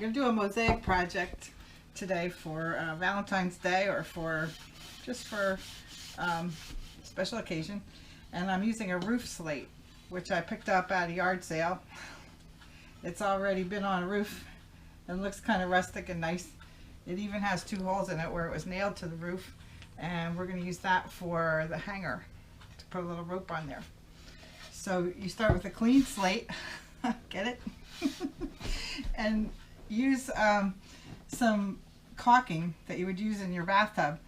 going to do a mosaic project today for Valentine's Day, or for just for special occasion. And I'm using a roof slate, which I picked up at a yard sale. It's already been on a roof and looks kind of rustic and nice. It even has 2 holes in it where it was nailed to the roof, and we're going to use that for the hanger to put a little rope on there. So you start with a clean slate, get it? And use some caulking that you would use in your bathtub.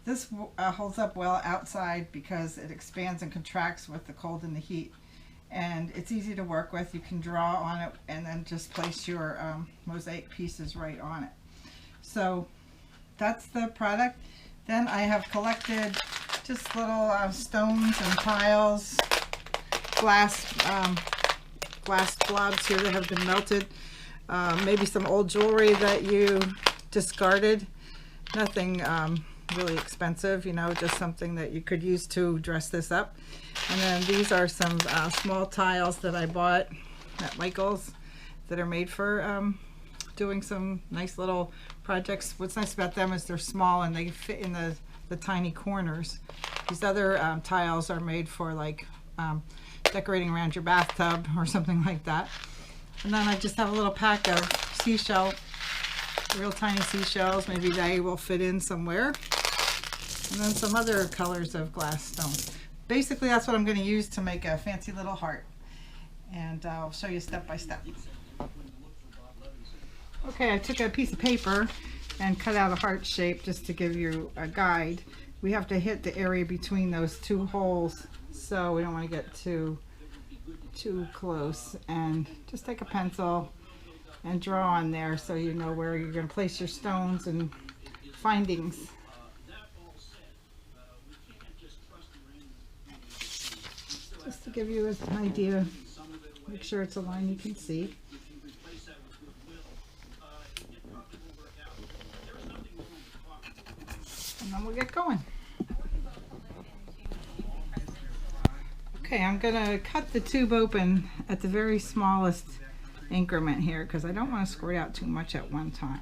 This holds up well outside because it expands and contracts with the cold and the heat, and it's easy to work with. You can draw on it and then just place your mosaic pieces right on it. So that's the product. Then I have collected just little stones and tiles, glass blobs here that have been melted, maybe some old jewelry that you discarded. Nothing really expensive, you know, just something that you could use to dress this up. And then these are some small tiles that I bought at Michael's that are made for doing some nice little projects. What's nice about them is they're small and they fit in the tiny corners. These other tiles are made for like decorating around your bathtub or something like that. And then I just have a little pack of seashell, real tiny seashells. Maybe they will fit in somewhere. And then some other colors of glass stone. Basically that's what I'm going to use to make a fancy little heart. And I'll show you step by step. Okay, I took a piece of paper and cut out a heart shape just to give you a guide. We have to hit the area between those 2 holes, so we don't want to get too close. And just take a pencil and draw on there so you know where you're going to place your stones and findings. Just to give you an idea, make sure it's a line you can see. And then we'll get going. Okay, I'm going to cut the tube open at the very smallest increment here because I don't want to squirt out too much at one time.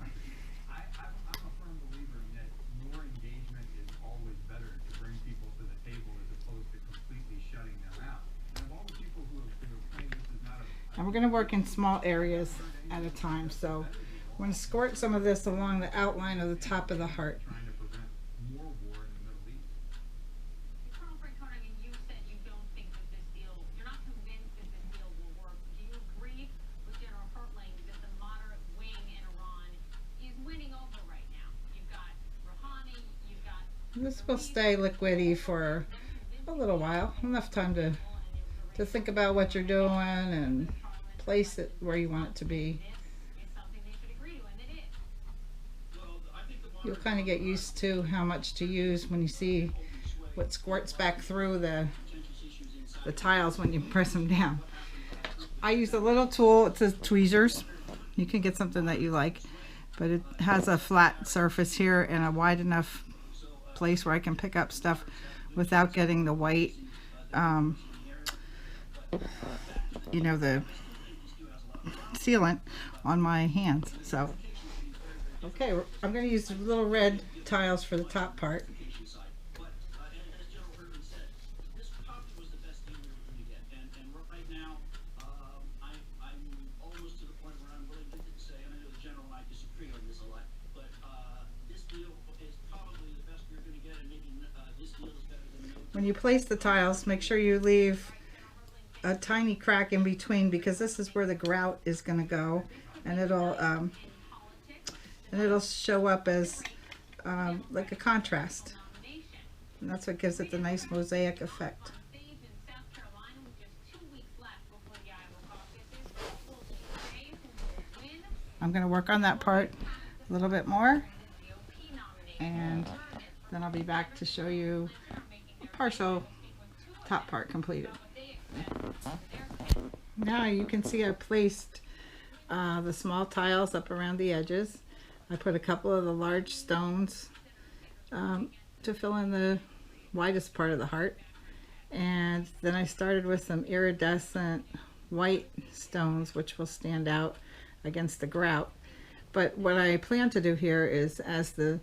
And we're going to work in small areas at a time, so I'm going to squirt some of this along the outline of the top of the heart. This will stay liquidy for a little while, enough time to think about what you're doing and place it where you want it to be. You'll kind of get used to how much to use when you see what squirts back through the tiles when you press them down. I use a little tool, it says tweezers. You can get something that you like, but it has a flat surface here and a wide enough place where I can pick up stuff without getting the white, you know, the sealant on my hands. So, okay, I'm going to use the little red tiles for the top part. When you place the tiles, make sure you leave a tiny crack in between because this is where the grout is going to go, and it'll show up as like a contrast, and that's what gives it the nice mosaic effect. I'm going to work on that part a little bit more, and then I'll be back to show you partial top part completed. Now you can see I placed the small tiles up around the edges. I put a couple of the large stones to fill in the widest part of the heart, and then I started with some iridescent white stones which will stand out against the grout. But what I plan to do here is, as the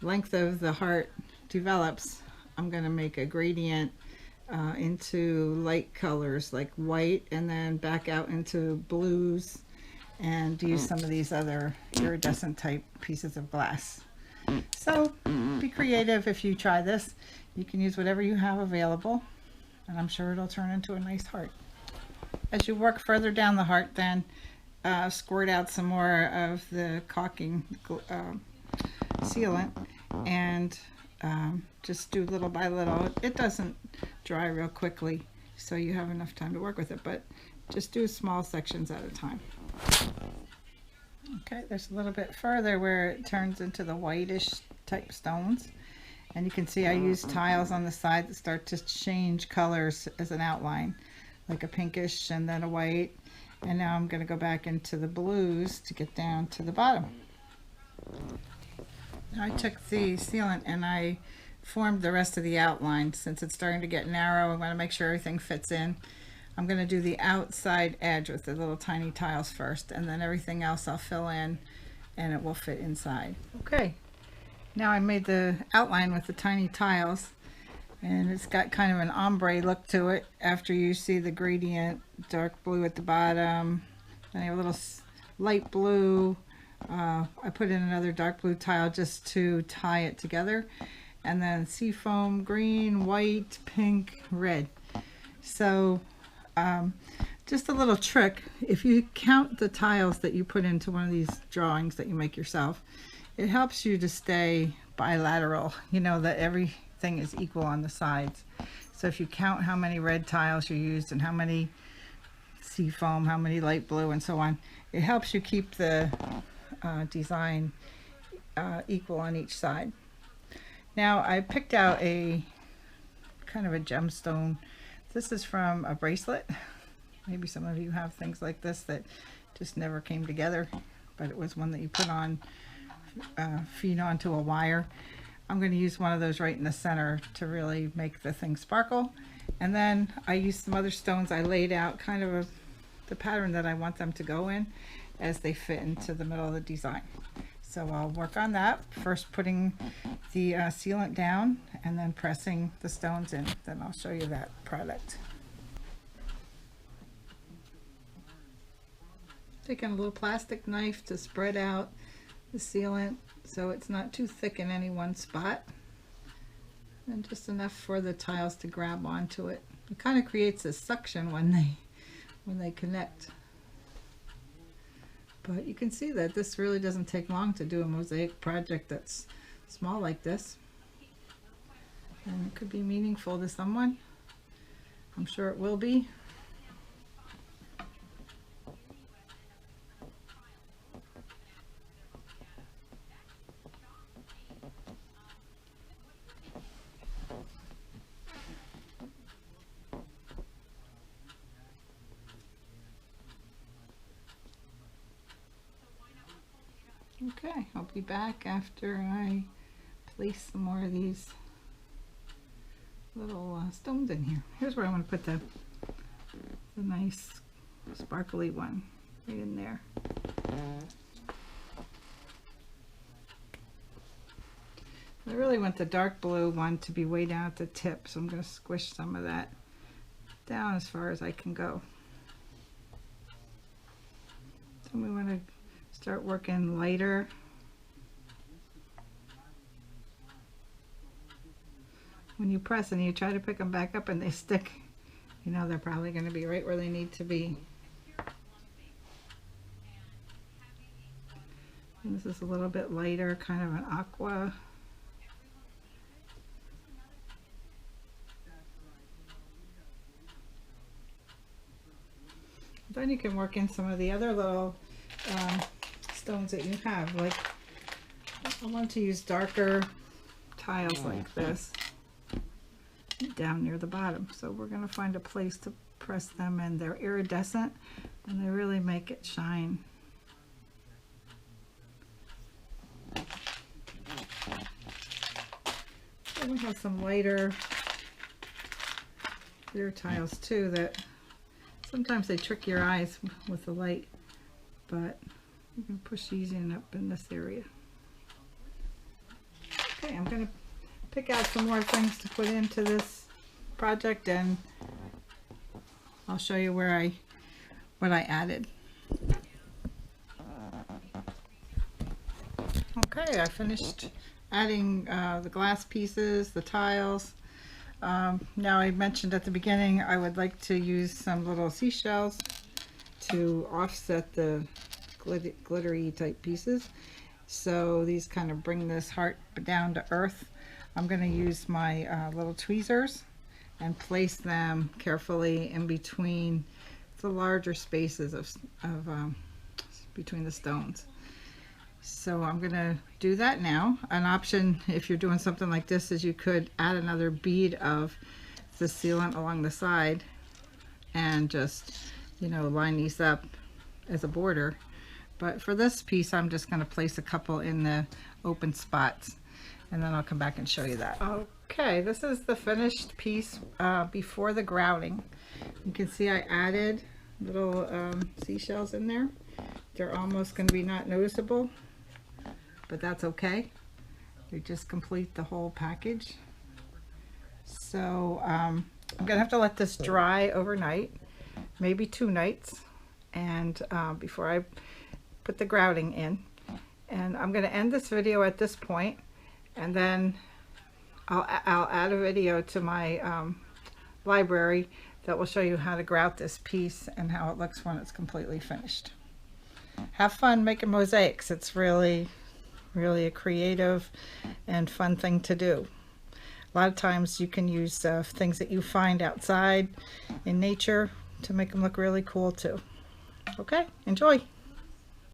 length of the heart develops, I'm going to make a gradient into light colors like white, and then back out into blues, and use some of these other iridescent type pieces of glass. So be creative if you try this. You can use whatever you have available, and I'm sure it'll turn into a nice heart. As you work further down the heart, then squirt out some more of the caulking sealant, and just do little by little. It doesn't dry real quickly, so you have enough time to work with it, but just do small sections at a time. Okay, there's a little bit further where it turns into the whitish type stones, and you can see I use tiles on the side that start to change colors as an outline, like a pinkish and then a white, and now I'm going to go back into the blues to get down to the bottom. Now I took the sealant and I formed the rest of the outline. Since it's starting to get narrow, I want to make sure everything fits in. I'm going to do the outside edge with the little tiny tiles first, and then everything else I'll fill in and it will fit inside. Okay, now I made the outline with the tiny tiles, and it's got kind of an ombre look to it after you see the gradient, dark blue at the bottom, then I have a little light blue. I put in another dark blue tile just to tie it together, and then seafoam, green, white, pink, red. So just a little trick: if you count the tiles that you put into one of these drawings that you make yourself, it helps you to stay bilateral, you know, that everything is equal on the sides. So if you count how many red tiles you used and how many seafoam, how many light blue, and so on, it helps you keep the design equal on each side. Now I picked out a kind of a gemstone. This is from a bracelet. Maybe some of you have things like this that just never came together, but it was one that you put on, feed onto a wire. I'm going to use one of those right in the center to really make the thing sparkle. And then I used some other stones. I laid out kind of the pattern that I want them to go in as they fit into the middle of the design. So I'll work on that, first putting the sealant down and then pressing the stones in. Then I'll show you that product. Taking a little plastic knife to spread out the sealant so it's not too thick in any one spot, and just enough for the tiles to grab onto it. It kind of creates a suction when they connect. But you can see that this really doesn't take long to do a mosaic project that's small like this. And it could be meaningful to someone. I'm sure it will be. Okay, I'll be back after I place some more of these little stones in here. Here's where I want to put the nice sparkly one, right in there. I really want the dark blue one to be way down at the tip, so I'm going to squish some of that down as far as I can go. Then we want to start working lighter. When you press and you try to pick them back up and they stick, you know they're probably going to be right where they need to be. And this is a little bit lighter, kind of an aqua. Then you can work in some of the other little stones that you have. Like, I want to use darker tiles like this down near the bottom. So we're going to find a place to press them, and they're iridescent and they really make it shine. And we have some lighter clear tiles too that sometimes they trick your eyes with the light, but You can push these in up in this area. Okay, I'm going to pick out some more things to put into this project, and I'll show you what I added. Okay, I finished adding the glass pieces, the tiles. Now, I mentioned at the beginning I would like to use some little seashells to offset the glittery type pieces. So these kind of bring this heart down to earth. I'm going to use my little tweezers and place them carefully in between the larger spaces of between the stones. So I'm going to do that now. An option if you're doing something like this is you could add another bead of the sealant along the side and just, you know, line these up as a border. But for this piece, I'm just going to place a couple in the open spots, and then I'll come back and show you that. Okay, this is the finished piece before the grouting. You can see I added little seashells in there. They're almost going to be not noticeable, but that's okay. They just complete the whole package. So I'm going to have to let this dry overnight, maybe 2 nights, and before I put the grouting in. And I'm going to end this video at this point, and then I'll add a video to my library that will show you how to grout this piece and how it looks when it's completely finished. Have fun making mosaics. It's really a creative and fun thing to do. A lot of times you can use things that you find outside in nature to make them look really cool too. Okay, enjoy.